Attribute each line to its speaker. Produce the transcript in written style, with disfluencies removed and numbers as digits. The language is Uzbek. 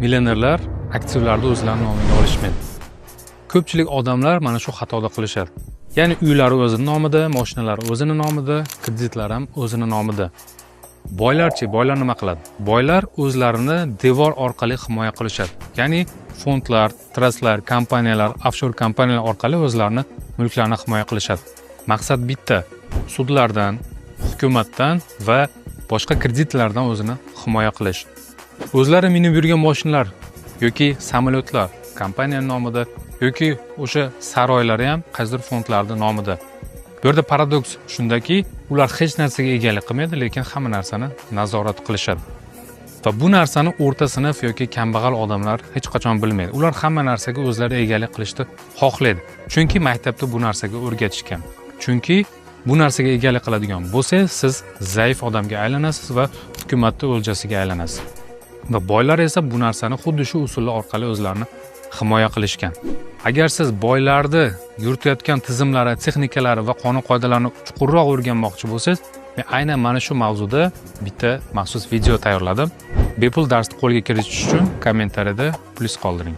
Speaker 1: Millionerlar aktivlarni o'zlarining nomiga olishmaydi. Ko'pchilik odamlar mana shu xatoda qilishadi. Ya'ni uylari o'zining nomida, mashinalari o'zining nomida, kreditlar ham o'zining nomida. Boylarchi, boylar nima qiladi? Boylar o'zlarini devor orqali himoya qilishadi. Ya'ni fondlar, trustlar, kompaniyalar, offshore kompaniyalar orqali o'zlarini mulklarini himoya qilishadi. Maqsad bitta: sudlardan, hukumatdan va boshqa kreditlardan o'zini himoya qilish. O'zlari minib yurgan mashinalar yoki samolyotlar kompaniyaning nomida yoki o'sha saroylari ham qaysidir fondlarning nomida. Bu yerda paradoks shundaki, ular hech narsaga egalik qilmaydi, lekin hamma narsani nazorat qilishadi. Va bu narsani o'rta sinf yoki kambag'al odamlar hech qachon bilmaydi. Ular hamma narsaga o'zlari egalik qilishni xohlaydi. Chunki maktabda bu narsaga o'rgatishgan. Chunki bu narsaga egalik qiladigan bo'lsangiz, siz zaif odamga aylanasiz va hukumatning o'ljasiga aylanasiz. Va boylar esa bu narsani xuddi shu usullar orqali o'zlarini himoya qilishgan. Agar siz boylarni yuritayotgan tizimlari, texnikalari va qonun-qoidalarni chuqurroq o'rganmoqchi bo'lsangiz, men aynan mana shu mavzuda bitta maxsus video tayyorladim. Bepul darsni qo'lga kiritish uchun kommentariyada plus qoldiring.